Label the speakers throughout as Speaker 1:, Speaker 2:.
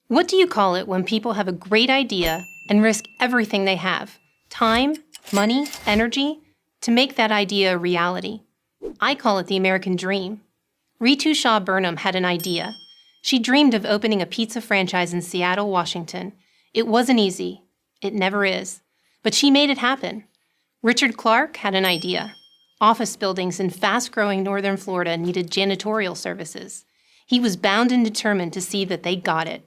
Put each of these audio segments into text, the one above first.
Speaker 1: What do you call it when people have a great idea and risk everything they have, time, money, energy, to make that idea a reality? I call it the American dream. Ritu Shah Burnham had an idea. She dreamed of opening a pizza franchise in Seattle, Washington. It wasn't easy. It never is. But she made it happen. Richard Clark had an idea. Office buildings in fast-growing northern Florida needed janitorial services. He was bound and determined to see that they got it.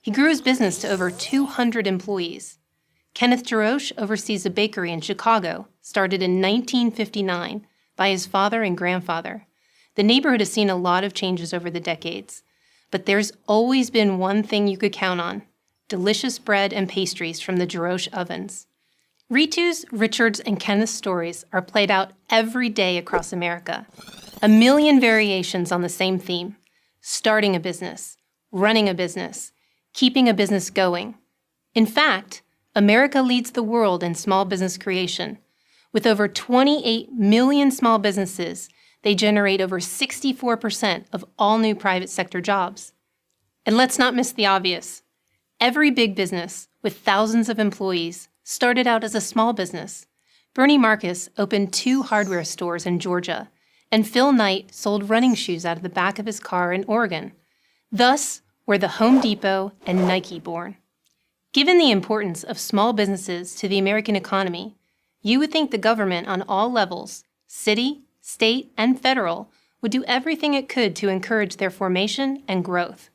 Speaker 1: He grew his business to over 200 employees. Kenneth Jarosh oversees a bakery in Chicago, started in 1959 by his father and grandfather. The neighborhood has seen a lot of changes over the decades, but there's always been one thing you could count on: delicious bread and pastries from the Jarosh ovens. Ritu's, Richard's, and Kenneth's stories are played out every day across America. A million variations on the same theme: starting a business, running a business, keeping a business going. In fact, America leads the world in small business creation. With over 28 million small businesses, they generate over 64% of all new private sector jobs. And let's not miss the obvious. Every big business with thousands of employees started out as a small business. Bernie Marcus opened 2 hardware stores in Georgia, and Phil Knight sold running shoes out of the back of his car in Oregon. Thus were the Home Depot and Nike born. Given the importance of small businesses to the American economy, you would think the government on all levels, city, state, and federal, would do everything it could to encourage their formation and growth.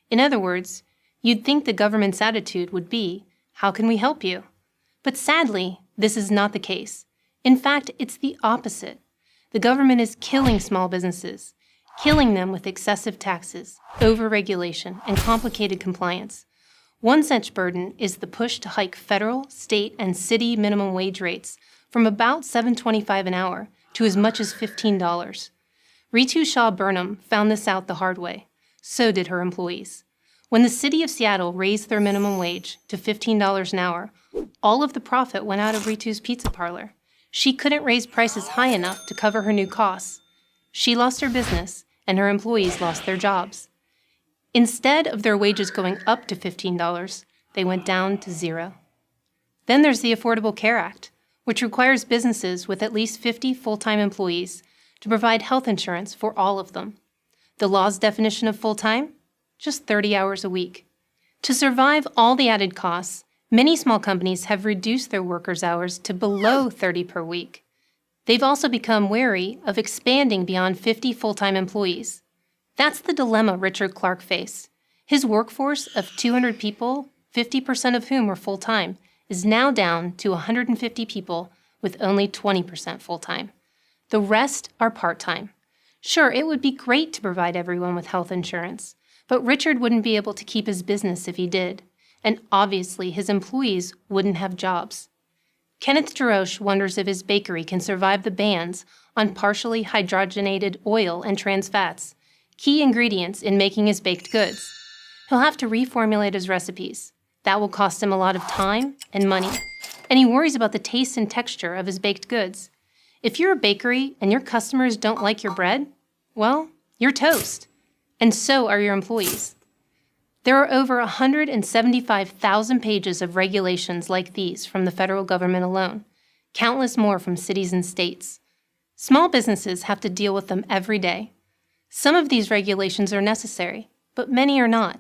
Speaker 1: In other words, you'd think the government's attitude would be, how can we help you? But sadly, this is not the case. In fact, it's the opposite. The government is killing small businesses, killing them with excessive taxes, overregulation, and complicated compliance. One such burden is the push to hike federal, state, and city minimum wage rates from about $7.25 an hour to as much as $15. Ritu Shah Burnham found this out the hard way. So did her employees. When the city of Seattle raised their minimum wage to $15 an hour, all of the profit went out of Ritu's pizza parlor. She couldn't raise prices high enough to cover her new costs. She lost her business, and her employees lost their jobs. Instead of their wages going up to $15, they went down to $0. Then there's the Affordable Care Act, which requires businesses with at least 50 full-time employees to provide health insurance for all of them. The law's definition of full-time? Just 30 hours a week. To survive all the added costs, many small companies have reduced their workers' hours to below 30 per week. They've also become wary of expanding beyond 50 full-time employees. That's the dilemma Richard Clark faced. His workforce of 200 people, 50% of whom were full-time, is now down to 150 people with only 20% full-time. The rest are part-time. Sure, it would be great to provide everyone with health insurance, but Richard wouldn't be able to keep his business if he did, and obviously his employees wouldn't have jobs. Kenneth Jarosh wonders if his bakery can survive the bans on partially hydrogenated oil and trans fats, key ingredients in making his baked goods. He'll have to reformulate his recipes. That will cost him a lot of time and money, and he worries about the taste and texture of his baked goods. If you're a bakery and your customers don't like your bread, well, you're toast. And so are your employees. There are over 175,000 pages of regulations like these from the federal government alone, countless more from cities and states. Small businesses have to deal with them every day. Some of these regulations are necessary, but many are not.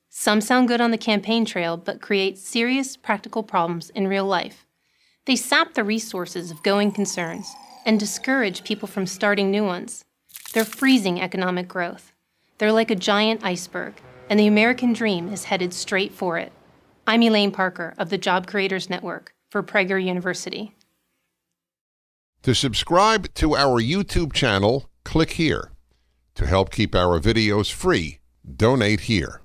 Speaker 1: Some sound good on the campaign trail, but create serious practical problems in real life. They sap the resources of going concerns and discourage people from starting new ones. They're freezing economic growth. They're like a giant iceberg, and the American dream is headed straight for it. I'm Elaine Parker of the Job Creators Network for Prager University.
Speaker 2: To subscribe to our YouTube channel, click here. To help keep our videos free, donate here.